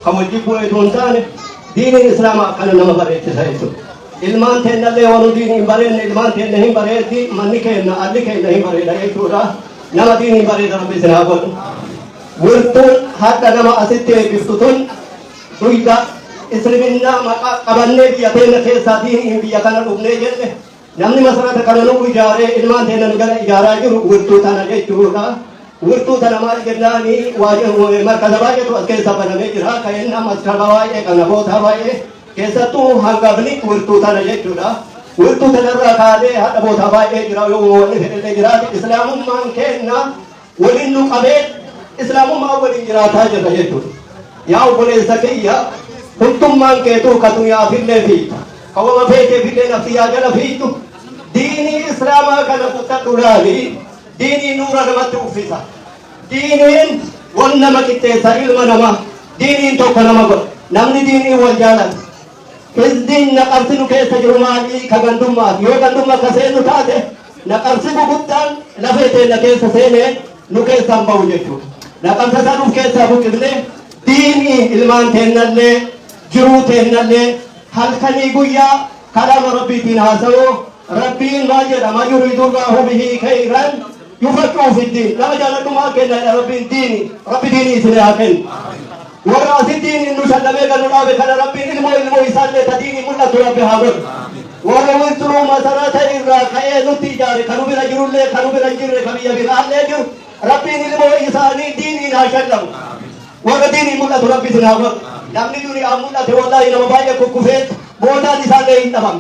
Kamu jibu itu ntane dini Islam akan nama baret saya itu. Ilman tenda lewat dini baret, ilman tenda him bareti, manike na alike na him baret itu dah. Nama dini baret dalam bisnis apa? Wurtun hatta nama asite bistutun, tuida Islamina maka kabanne dia tenda kesa dini dia kana ubne jelle. Namni masalah terkadang nunggu ijare, ilman tenda negara ijara itu wurtu tanah itu dah. Wurtu tanah mari jernani wajah markaz wajah tu askeri sabana mejra kain nama sekarang karena bota wajah kesa tu hangga beli wurtu tanah itu dah wurtu tanah rakade hada bota wajah jera yo wali hele jera Islam mangkena wali nu kabet Islam mau wali jera tha jera itu ya boleh sakiya kuntum mangke tu katunya fille fi kawa fete fille nafsiya jala fi tu dini Islam kana kutatulali dini nura nama tufisa dinin wan nama kita ilmu nama dinin to kana nama namni dini wan jalan kesdin na karsinu kesa jurumani kagandumma yo gandumma kasenu tade na karsibu guttan lafete na kesa sene nu kesa mbawjetu na kamsa sanu kesa bukidne dini ilman tennalle juru tennalle halkani guya kalam rabbi tin hasawo rabbi ma yara yuridu Allahu bihi khairan يفكروا في الدين لا مجال لكم أكل يا رب ديني رب ديني سنأكل ورأس الدين إنه سلمك نراب كان رب إلمو يسال تديني ملا تراب هابر ورأيتوا مسارات إرّا كأي نتيجة كانوا بيرجعوا له كانوا بيرجعوا كبيا بيرجع له رب إلمو يسالني ديني ناشلهم ورديني ملا تراب سنأكل نامني جوري أملا تولى إلى مبايع كوكوفيت بودا نسال إنتهم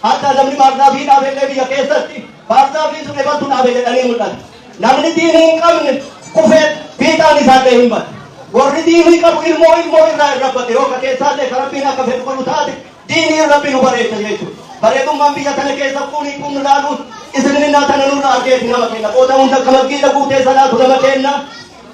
حتى نامني مارنا بينا بينا بيا كيساتي Basta fi suke bantu na bele dani mutan namni dini kamne kufet pita ni sate himmat warri dini kam ilmo ira rabbate o kake sate karabina ka fet konu tade dini rabbinu bare tayetu bare tum mambi yatane ke sapuni kum lalu isni na tananu na ke dina makena oda unda kamagi da bute salatu na makena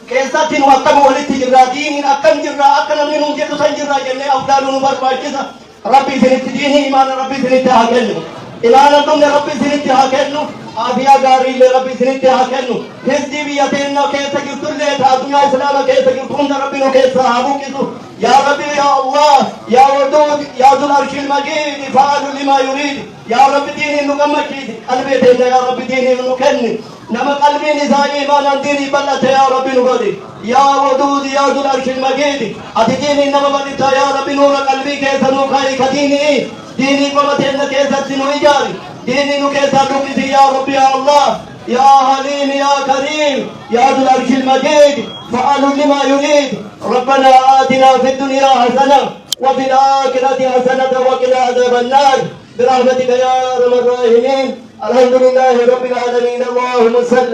ke satin waqtam waliti jirra dini akan jirra akan minum jetu sanjirra jenne afdalu bar bajisa rabbi finit dini iman rabbi finit hakel إلى أنكم لرب سنتي هكذا أبيا غاري لرب سنتي هكذا هزدي بيتنا كيف تقول لي تابنا إسلام كيف تقول ربنا كيف صحابو كذو يا ربي يا الله يا ودود يا ذو العرش المجيد فعل لما يريد يا رب ديني نقمكيد قلبي دينا يا رب ديني نكني نما قلبي نزاعي ما نديني بلت يا رب نقولي يا ودود يا ذو العرش المجيد أتديني نما بلت يا رب نور قلبي كيف نخاي كديني ديني قمتنا كيسا سنويجاري ديني نكيسا نكيسي يا رب يا الله يا حليم يا كريم يا ذو العرش المجيد فعل لما يريد ربنا آتنا في الدنيا حسنة وفي الآخرة حسنة وقنا عذاب النار برحمتك يا أرحم الراحمين الحمد لله رب العالمين اللهم صل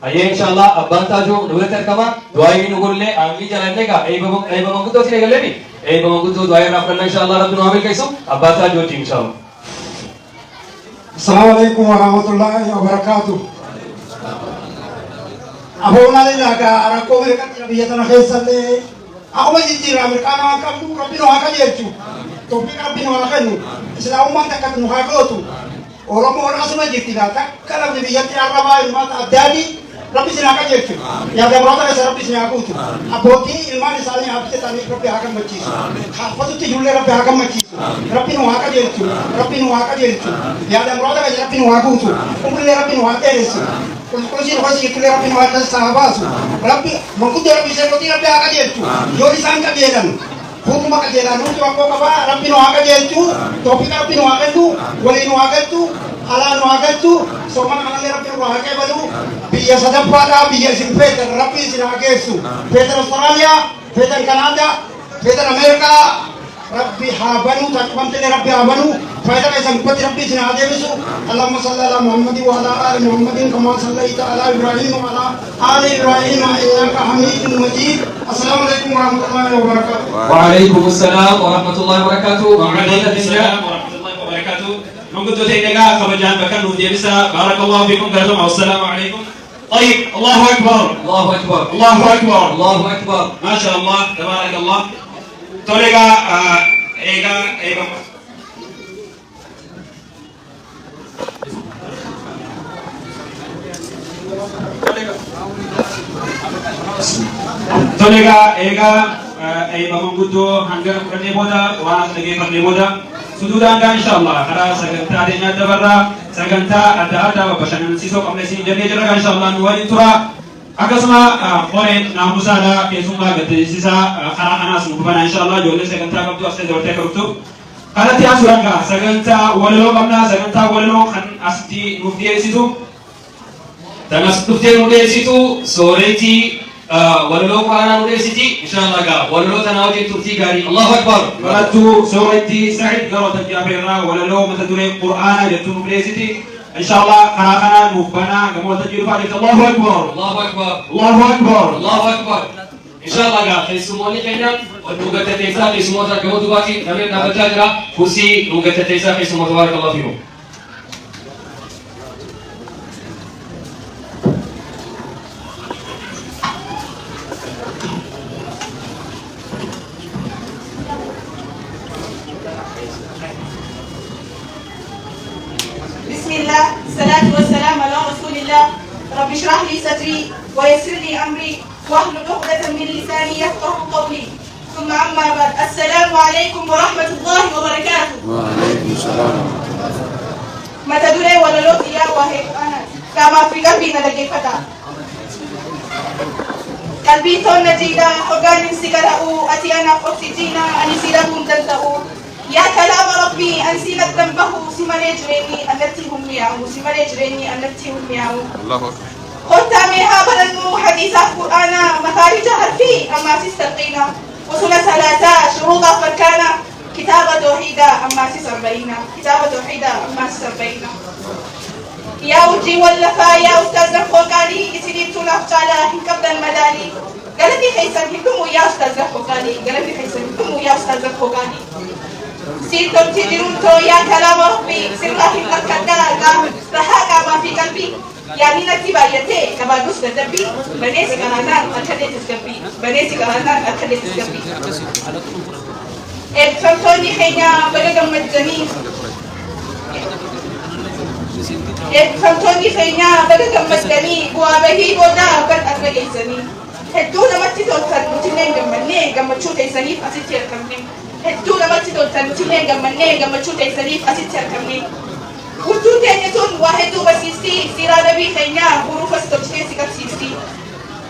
आइए इंशाल्लाह अब बनता जो नुवेतर कमा दुआई भी नुगुरले आंगी जलाने का ए बमंग तो चले गले भी ए बमंग तो दुआई रखना इंशाल्लाह रब्बुल आलमीन कैसो अब बनता जो इंशाल्लाह अस्सलाम वालेकुम warahmatullahi wabarakatuh Abu Nalila ka arako me ka biya tan khesale ako ma jira amerikano ka du rabbino hakajechu to bi rabbino hakanu islam ma ta ka nu hakotu oromo ora asuma jitila ta kala biya ti araba ma ta adadi Rabbi sini akan jadi, ya dia berada di Rabbi sini aku tu. Aboki ilmu ni salahnya habis tadi Rabbi akan macam itu. Apa tu jual Rabbi akan macam itu. Rabbi nu akan jadi tu, Rabbi nu akan jadi tu. Ya dia berada di Rabbi nu aku tu. Umur Rabbi nu akan jadi tu. Kalau sih itu Rabbi nu akan sahabat tu. Rabbi mungkin Rabbi sini Rabbi akan jadi tu. Jodi sangka dia dan. Hukum akan jadi tu aku apa Rabbi nu akan jadi tu. Topik Rabbi nu akan tu, wali nu akan tu. Ala nu akan tu. Soman anak Rabbi nu akan balu. Biya sadap pada biya sinfeter Rabbi sinagesu feter Australia feter Kanada feter Amerika Rabbi habanu takwan tele Rabbi habanu faida kai sampati Rabbi sinagesu Allahumma salli ala Muhammadin wa ala ali Muhammadin kama sallaita ala Ibrahim wa ala ali Ibrahim innaka Hamidum Majid Assalamualaikum warahmatullahi wabarakatuh Waalaikumsalam warahmatullahi wabarakatuh Waalaikumsalam warahmatullahi wabarakatuh Mungkin tu saya dengar kabajan bahkan dia bisa barakallahu fikum wassalamu alaikum طيب الله اكبر الله اكبر الله اكبر الله اكبر ما شاء الله تبارك الله توليغا ايغا Ega menggudo hanggar kerni boda wana lagi kerni boda sudah anda insyaallah karena saganta adanya dabarra saganta ada bapasan sisok amlesi jadi jeraga insyaallah nuwali tura akasma qore na musala kesuma gati sisa karena anas mubana insyaallah jolle saganta kabdu asde dorte kabdu karena tiap suranga saganta wallo kamna saganta wallo kan asti nufdiye situ dan nufdiye nufdiye situ soreti ولو قرانا وليسيتي إن شاء الله قال ولو تناوجي ترتي قاري الله أكبر ولدو سورتي سعيد قالوا تجابرنا ولو متدري قرآن جتون وليسيتي إن شاء الله قرانا مبنا قموا تجيب فارس الله أكبر الله أكبر الله أكبر الله أكبر إن شاء الله قال خيسموني كينا ونوجت تيسا خيسموتا قموا تباكي نمير نبتاجرا كوسي نوجت تيسا خيسموتا بارك الله فيكم الصلاة والسلام على رسول الله رب اشرح لي صدري ويسر لي أمري واحلل عقدة من لساني يفقه قولي ثم أما بعد السلام عليكم ورحمة الله وبركاته. وعليكم السلام. ما تدري ولا لو يا واحد أنا كما في قلبي نلقي فتى قلبي ثون نجيدا أورجان سيجارو أتي أنا أكسجينا أني سيرهم تلتأو يا كلام ربي أنسينا ذنبه سمري جريني التي هم يعو سمري جريني التي هم يعو الله أكبر. قلت ميها بلنمو حديث القرآن مخارج حرفي أما تستقينا وصل ثلاثة شروط فركانا كتابة توحيدة أما تسربينا كتابة توحيدة أما تسربينا يا وجي واللفا يا أستاذ الفوقاني إسليم تلاف تعالى هنكبد المدالي قلبي خيسا هكمو يا أستاذ الفوقاني قلبي خيسا هكمو يا أستاذ الفوقاني سيرتم تدرونتو يا كلام ربي سرها في الكدا رحاك ما في قلبي يا مين تبايته كبادوس دبي بنيسي كرانان أكدت تسكبي بنيسي كرانان أكدت تسكبي فمتوني خينا بلغم الجميل فمتوني خينا بلغم الجميل وابهي بودا بل أدري زميل هدونا ما تدوتن متنين جمني جمتشو تيسني فاسيتير كمني هدونا ما تدوتن متنين جمني جمتشو تيسني فاسيتير كمني وتو تانيتون واحد وبسيستي سيرا نبي خينا حروف استوجتي سكتسيستي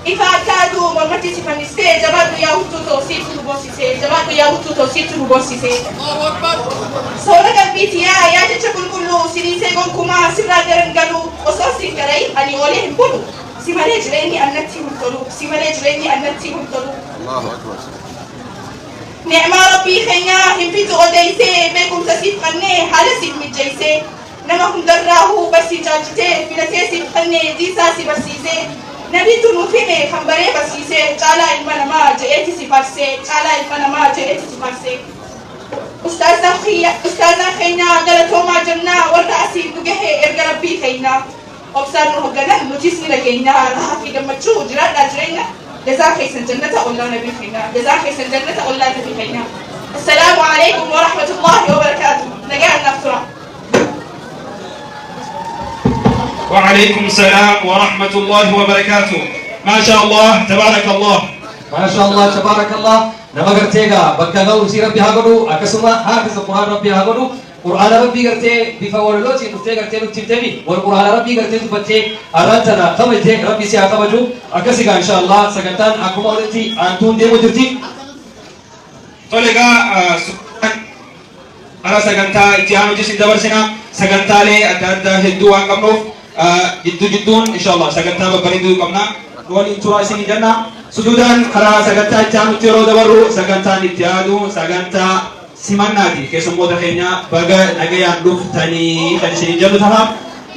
إذا كادوا مرمتي سفنستي جبادو يا وتو توصيف نبوسيسي جبادو يا وتو توصيف نبوسيسي الله أكبر سورة قلبيتي يا تشكل كله سيريسي كما سيرا درنجلو وصوصي كراي أني وليهم بلو سيمالي جريني أنتي مطلوب سيمالي جريني أنتي مطلوب الله أكبر. نعم ربي خينا هم في تغديسي بكم تسيب قني حالسي متجيسي نمكم دراه بس جاجتي فلتي سيب قني دي ساسي برسيسي نبي تنوفيني خمبري برسيسي تعالى المنما جئتي سفرسي تعالى المنما جئتي سفرسي أستاذنا خينا قالتو ما جمنا والرأسي نجهي إرقى ربي خينا وبصار هجنا نجسني لكينا راح في جمتشو جراد أجرينا جزاك خيسن جنة الله نبي خينا جزاك خيسن جنة الله نبي خينا السلام عليكم ورحمة الله وبركاته نجعلنا بسرعة. وعليكم السلام ورحمة الله وبركاته. ما شاء الله تبارك الله. ما شاء الله تبارك الله. nama gertega bakka gau si rabbi hagodu akasuma hafiz alquran rabbi hagodu qur'an rabbi gerte bifa waloti nufte gerte nutibtemi wal qur'an rabbi gerte tubatte arantana khamete rabbi si akabaju akasiga inshallah sagatan akuma walati antun demo dirti tolega ara saganta itiano jisin dabarsina sagantale adda heddu angamno jiddun inshallah saganta babaridu kamna wali tura sini janna sujudan kara saganta itiano tiro dabaru saganta itiadu saganta simannati kesummoota keenya baga nagayaan dhuftani kan isin jallu taha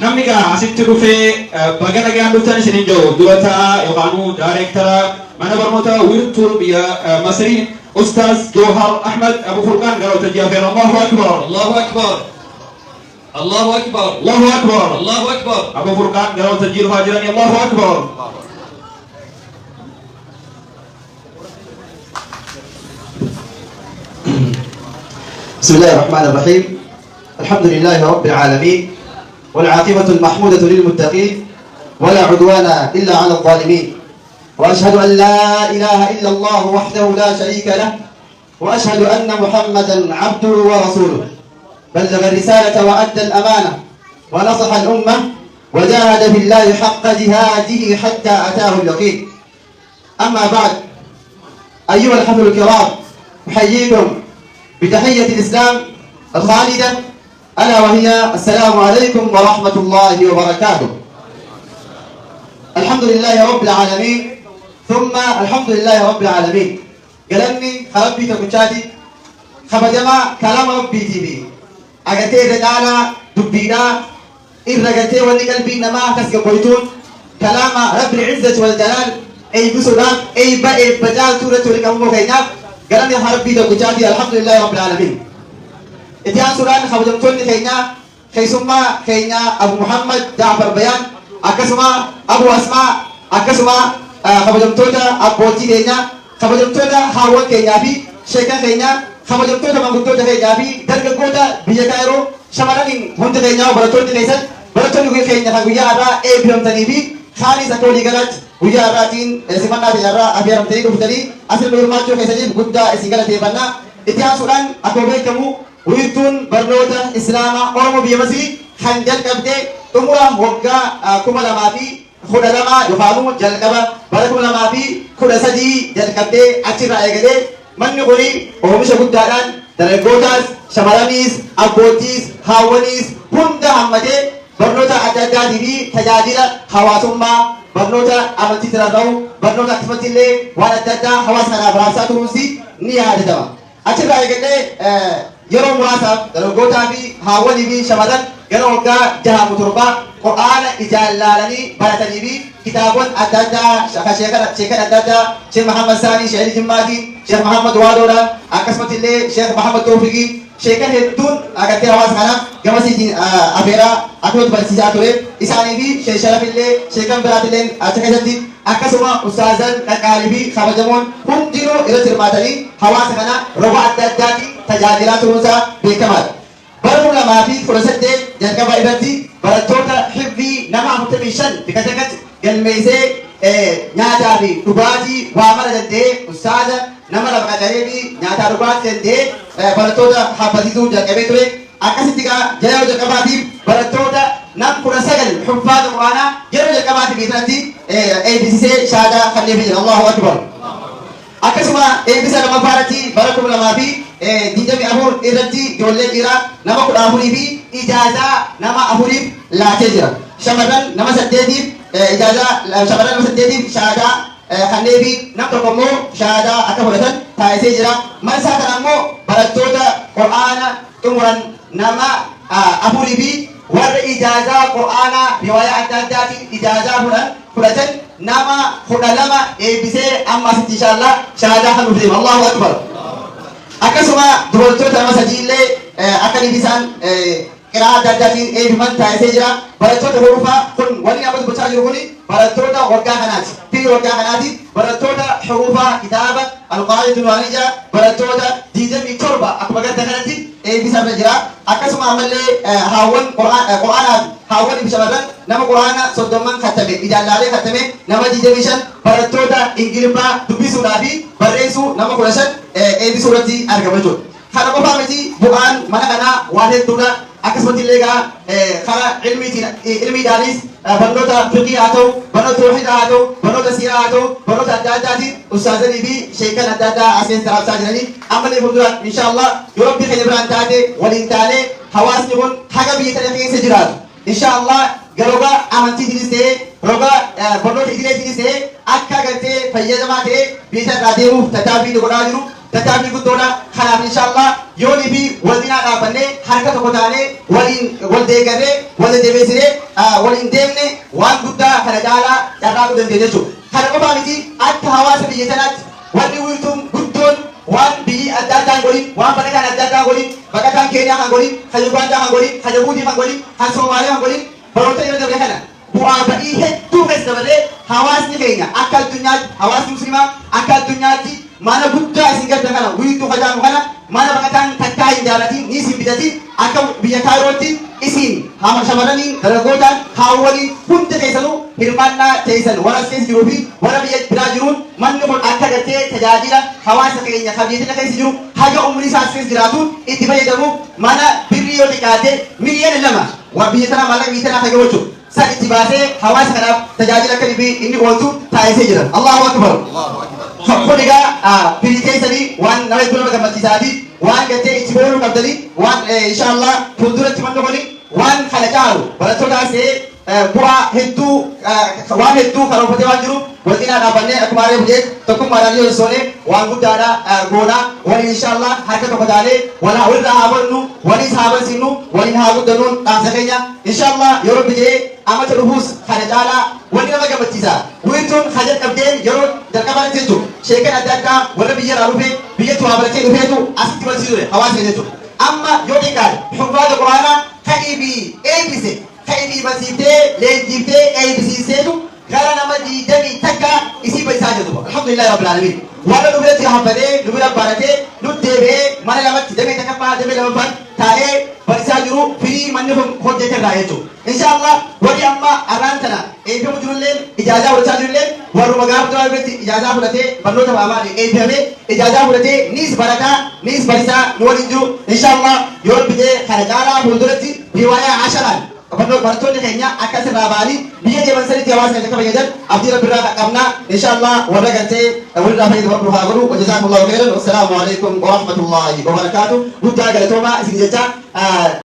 namni gaa asitti dhufe baga nagayaan dhuftani isin jiru durata yookaan daareektara mana barnoota wiirtuu biyya Masrii Ustaz Johar Ahmed Abu Furqan garuu tajaajilan Allahu Akbar Allahu Akbar Allahu Akbar Allahu Akbar Allahu Akbar Abu Furqan garuu tajaajilan Allahu Akbar بسم الله الرحمن الرحيم الحمد لله رب العالمين والعاقبة المحمودة للمتقين ولا عدوان إلا على الظالمين وأشهد أن لا إله إلا الله وحده لا شريك له وأشهد أن محمدا عبده ورسوله بلغ الرسالة وأدى الأمانة ونصح الأمة وجاهد في الله حق جهاده حتى أتاه اليقين. أما بعد، أيها الحفل الكرام، أحييكم بتحية الإسلام الخالدة ألا وهي السلام عليكم ورحمة الله وبركاته. الحمد لله رب العالمين ثم الحمد لله رب العالمين. قلني خربي كبشاتي خبجما كلام ربي تبي أجتي رجالا دبينا إن رجتي وني قلبي نما كسك بيتون كلام رب العزة والجلال أي بسودان أي بجال سورة الكون كينا قلني خربي كبشاتي الحمد لله رب العالمين. إتيان سوران خبجمتون كينا خيسما كينا أبو محمد جعفر بيان أكسما أبو أسماء أكسما خبجمتونا أبوتي كينا خبجمتونا هاون كينا في شيكا كينا خبجمتونا مغتونا كينا في درجة بيجايرو شمالين هند كينا وبرتون كيسن برتون كينا خبيا أرا إيه بيوم تنيبي خالي سكولي غلط ويا راتين سمعنا تجارة أبيرم تري كفتري أصل بيرماتشو كيسني بقدا سيجالا تيبنا إتيان سوران أكوبي كمو ويتون برنوتا إسلاما أورمو بيمسي خنجل كبدة تمورا وقا كملا ما في خدا لما يفهمون جل كبا بركم لما في خدا سدي جل كبدة أشير أيقدة من يقولي وهم شغل داران درجوتاس شمالانيس أبوتيس هاونيس هندا همته برنوتا أجدا دبي تجاديلا حواسوما برنوتا أمتي تراو برنوتا كفتيلة وانا أجدا حواس كنا براسات روسي نيا أجدا أشير أيقدة yeroo muraasaaf dargaggootaa fi haawwanii fi shamarran gara waggaa 6 Qur'aana ijaallalanii baratanii fi kitaabota adda addaa sheekhan adda addaa Sheekh Muhammad Saanii Sheekh Jimmaatiin Sheekh Muhammad Waadoodhaan akkasumas illee Sheekh Muhammad Tawfiqii sheekhan hedduun agartee hawaasa kanaaf gamasiitiin afeeraa akkasumas barsiisaa ture isaanii fi Sheekh Sharaf illee sheekhan biraatillee achi keessatti akkasuma ustaazan qaqqaalii fi kabajamoon hundinuu irratti hirmaatanii hawaasa kana roba adda addaatiin tajaajilaa turuunsaa beekamaadha. Bara 2018 jalqaba irratti barattoota hifdii nama 45 bika takkatti galmeessee nyaataa fi dhugaatii waa mara danda'ee ustaaza nama lama qaqqalee fi nyaataa dhugaatii danda'ee barattoota habbasiisuu jalqabee ture. Akkasitti yeroo jalqabaatiif barattoota nam 19 huffaata quraanaa yeroo jalqabaatiif keessatti eebbisisee shaadaa kenneefii jira. Allahu akbar. Akkasuma eebbisa lammaffaarratti bara 2024 irratti ijoollee dhiiraa nama 14 fi ijaazaa nama 4 laatee jira. Shamarran nama 8tiif shaadaa kenneefii nam tokko immoo shaadaa akka fudhatan taasisee jira. Marsaa kana immoo barattoota quraana xumuran nama 4 fi warra ijaazaa quraanaa riwaayaa adda addaatiin ijaazaa fudhatan nama 12 eebbisee amma asitti inshallah shaadaa kan dhufeef. Allahu akbar. Akkasuma dubartoota nama 3 illee akka isaan qiraa'aa adda addaatiin eebbifaman taasisee jira. Barattoota hurufaa kun wanni amma dubbachaa jiru kun barattoota waggaa kanaati. Firii waggaa kanaati. Barattoota hurufaa kitaaba alqaa'idatu nuwaanija barattoota 27 akkuma gadda kanatti eebbisarra jira. Akkasuma ammallee haawwan quraanaaf haawwan fi shamarran nama quraana 30 kattame ijaallaalee kattame nama 25 barattoota ingiliffaa dubbisuudhaa fi barreessuu nama 15 eebbisuu irratti argama jechuudha. Kana qofaa miti bu'aan mana kanaa waan hedduudha. Akkasumas illee karaa ilmiidhaanis barnoota fiqii haa ta'u, barnoota tawhiidaa haa ta'u, barnoota siiraa haa ta'u, barnoota adda addaatiin ustaazanii fi sheekan adda addaa as keessa raabsaa jiranii ammallee fuulduraan inshallah yoo rabbi keenya biraan taate waliin taanee hawaasni kun haga biyya kana keessa jiraatu inshallah garoga amantiitiinis ta'ee roga barnoota idileetiinis ta'ee akka agartee fayyadamaa ta'ee biyya irraa deemuuf tattaaffii godhaa jiru. Tetapi guddoodha. Kanaaf inshallah yoonii fi waldinaa dhaabannee harka tokko taanee waliin wal deeggarree wal deebisnee waliin deemne waan guddaa kana caalaa carraaquu dandeenya jechuudha. Kana qofaa miti akka hawaasa biyya sanaatti wanni wiirtuun guddoon waan biyyi adda addaan godhin waan baqataan adda addaan godhin baqataan Keeniyaa kan godhin kan Yugaandaa kan godhin kan Jabuutii kan godhin kan Somaaliyaa kan godhin baroota yeroo dabre kana bu'aa ba'ii hedduu keessa dabalee hawaasni keenya akka addunyaatti hawaasni musliimaa akka addunyaatti mana guddaa isin gadda kana wiirtuu fajaamu kana mana baqataan takkaa hin jaalatiin ni isin bitatiin akka biyya Kaayirootti isin shamarranii dargaggootaan haawwanii hunda keessanuu hirmaannaa teessan warra as keessa jiruu fi warra biyya biraa jiruun manni kun akka gartee tajaajila hawaasa keenya biyya keessa jiru haga umrii isaa as keessa jiraatuun itti fayyadamuuf mana birrii yoo xiqqaate miliyoona 2 waa biyya tanaa maallaqa biyya tanaa fayyadamu san itti baasee hawaasa kanaaf tajaajila akka dhibii inni oolchu taasisee jira. Allahu akbar. Kun egaa birrii keessanii waan nama iddoo nama gammachiisaati waan gartee itti boonuu qabdanii waan inshaallah fuulduratti manni kuni waan kana caalu barattootaas bu'aa hedduu waan hedduu karoorfatee waan jiru walqinaa dhaabannee akkuma aaree bujee tokkummaadhaan yoo soone waan guddaadha goonaa waliin inshaallah harka tokko taanee walirraa haa bannu waliis haa barsiifnu waliin haa guddannuun dhaamsa keenya inshaallah yeroo bijee amata dhufuus kana caalaa wanni nama gammachiisa wiirtuun hajat qabdeen yeroo jalqabaa jechuudha sheekan adda addaa warra biyyarraa dhufe biyyattu waa baratee dhufeetu asitti barsiisudha hawaasa jechuudha amma yoo xiqqaate hubbaata quraanaa kadhii fi eebbise كيفي بسيطة لنجيبتة أي بسيطة غير نما ديدني تكا إسي بيساجد الحمد لله رب العالمين ولا نبلة حفظة نبلة باركة نتبه ما لما تدمي تكفى دمي لما بان تاهي بيساجرو في منهم خدته رايتو إن شاء الله ولي أما أرانتنا أي بيوم جرولين إجازة ورسالين ورو مغاب توا بيت إجازة ورته بنو تبع مالي أي بيوم إجازة ورته نيس بركة نيس بريسا نورينجو إن شاء الله يوم بيجي خارجانا بندرتي رواية 10 Bartoonni keenya akka sirraa ba'anii biyya deeman sanitti hawaasa keenya kabajatan abdii rabbi irraa qabna inshaallah warra gartee walirraa fayyadamu haa godhu wajazaakumullahu khairan wassalaamu alaikum wa rahmatullahi wa barakaatuh guddaa galatoomaa isin jecha